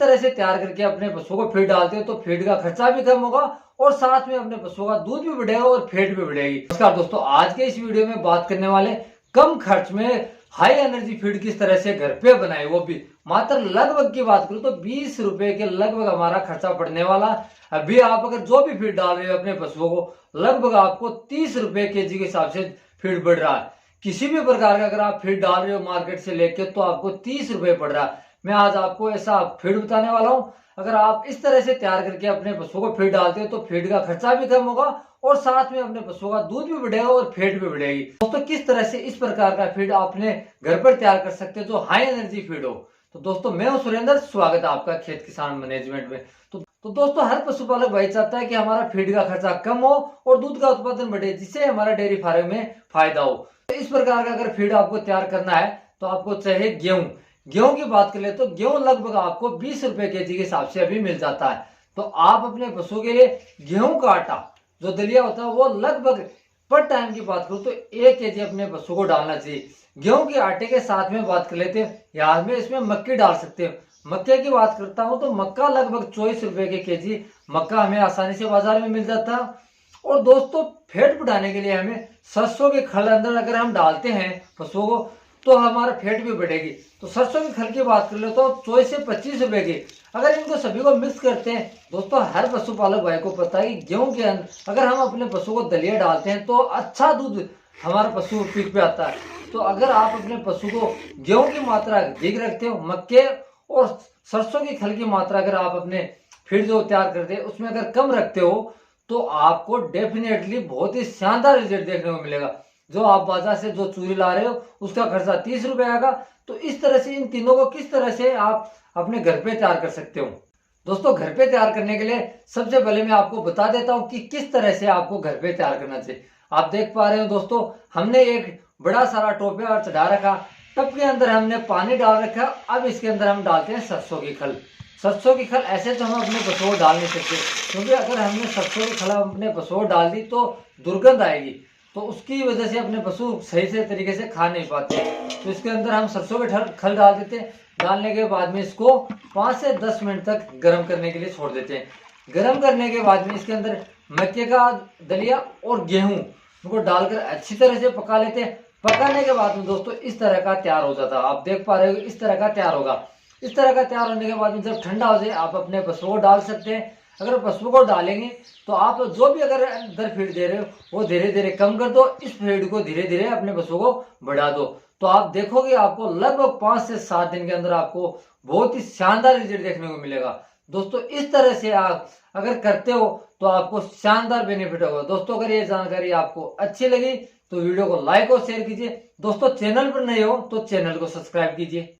तरह से तैयार करके अपने पशुओं को फीड डालते हो तो फीड का खर्चा भी कम होगा और साथ में अपने पशुओं का दूध भी बढ़ेगा और फैट भी बढ़ेगी। नमस्कार दोस्तों, आज के इस वीडियो में बात करने वाले कम खर्च में हाई एनर्जी फीड किस तरह से घर पे बनाए, वो भी मात्र लगभग की बात करूं तो 20 रुपए के लगभग हमारा खर्चा पड़ने वाला। अभी आप अगर जो भी फीड डाल रहे हो अपने पशुओं को, लगभग आपको 30 रुपए केजी के हिसाब से फीड पड़ रहा है। किसी भी प्रकार का अगर आप फीड डाल रहे हो मार्केट से लेके तो आपको 30 रुपए पड़ रहा है। मैं आज आपको ऐसा फीड बताने वाला हूं। अगर आप इस तरह से तैयार करके अपने पशुओं को फीड डालते हो तो फीड का खर्चा भी कम होगा और साथ में अपने पशुओं का दूध भी बढ़ेगा और फैट भी बढ़ेगी। दोस्तों, किस तरह से इस प्रकार का फीड आपने घर पर तैयार कर सकते हो जो हाई एनर्जी फीड हो। तो दोस्तों, मैं हूं सुरेंद्र, स्वागत है आपका खेत किसान मैनेजमेंट में। तो दोस्तों, हर पशुपालक भाई चाहता है कि हमारा फीड का खर्चा कम हो और दूध का उत्पादन बढ़े, जिससे हमारा डेयरी फार्म में फायदा हो। तो इस प्रकार का अगर फीड आपको तैयार करना है तो आपको चाहिए गेहूं की बात कर ले तो गेहूं लगभग आपको 20 रुपए केजी के हिसाब से अभी मिल जाता है। तो आप अपने पशुओं के लिए गेहूं का आटा जो दलिया होता है वो लगभग पर टाइम की बात करूं तो 1 केजी अपने पशुओं को डालना चाहिए। गेहूं के आटे के साथ में बात कर लेते हैं, यार में इसमें मक्की डाल सकते हैं। मक्के की बात करता हूं तो मक्का लगभग 24 रुपए के केजी मक्का हमें आसानी से बाजार में मिल जाता है। और दोस्तों, फैट बढ़ाने के लिए हमें सरसों के खल अंदर अगर हम डालते हैं पशुओं को तो हमारा फैट भी बढ़ेगी। तो सरसों की खल की बात कर ले तो 24 से 25 रुपए की अगर इनको सभी को मिक्स करते हैं। दोस्तों, हर पशुपालक भाई को पता है कि गेहूं के अंदर अगर हम अपने पशु को दलिया डालते हैं तो अच्छा दूध हमारा पशु पीक पे आता है। तो अगर आप अपने पशु को गेहूं की मात्रा अधिक रखते हो, मक्के और सरसों की खल की मात्रा अगर आप अपने फीड जो तैयार करते हैं उसमें अगर कम रखते हो तो आपको डेफिनेटली बहुत ही शानदार रिजल्ट देखने को मिलेगा। जो आप बाजार से जो चूरी ला रहे हो उसका खर्चा 30 रुपए आएगा। तो इस तरह से इन तीनों को किस तरह से आप अपने घर पे तैयार कर सकते हो। दोस्तों, घर पे तैयार करने के लिए सबसे पहले मैं आपको बता देता हूं कि किस तरह से आपको घर पे तैयार करना चाहिए। आप देख पा रहे हो दोस्तों, हमने एक बड़ा सारा टोपिया चढ़ा रखा, टब के अंदर हमने पानी डाल रखा। अब इसके अंदर हम डालते हैं सरसों की खल। सरसों की खल ऐसे तो हम अपने पशुओं को डाल नहीं सकते, क्योंकि अगर हमने सरसों की खल अपने पशुओं को डाल दी तो दुर्गंध आएगी। तो उसकी वजह से अपने पशु सही से तरीके से खा नहीं पाते। तो इसके अंदर हम सरसों के खल डाल देते हैं। डालने के बाद में इसको 5 से 10 मिनट तक गर्म करने के लिए छोड़ देते हैं। गर्म करने के बाद में इसके अंदर मक्के का दलिया और गेहूं उनको डालकर अच्छी तरह से पका लेते हैं। पकाने के बाद में दोस्तों इस तरह का तैयार हो जाता है। आप देख पा रहे हो इस तरह का तैयार होगा। इस तरह का तैयार होने के बाद में जब ठंडा हो जाए आप अपने पशुओं को डाल सकते हैं। अगर पशुओं को डालेंगे तो आप जो भी अगर अंदर फीड दे रहे हो वो धीरे धीरे कम कर दो, इस फीड को धीरे धीरे अपने पशुओं को बढ़ा दो। तो आप देखोगे आपको लगभग 5 से 7 दिन के अंदर आपको बहुत ही शानदार रिजल्ट देखने को मिलेगा। दोस्तों, इस तरह से आप अगर करते हो तो आपको शानदार बेनिफिट होगा। दोस्तों, अगर ये जानकारी आपको अच्छी लगी तो वीडियो को लाइक और शेयर कीजिए। दोस्तों, चैनल पर नए हो तो चैनल को सब्सक्राइब कीजिए।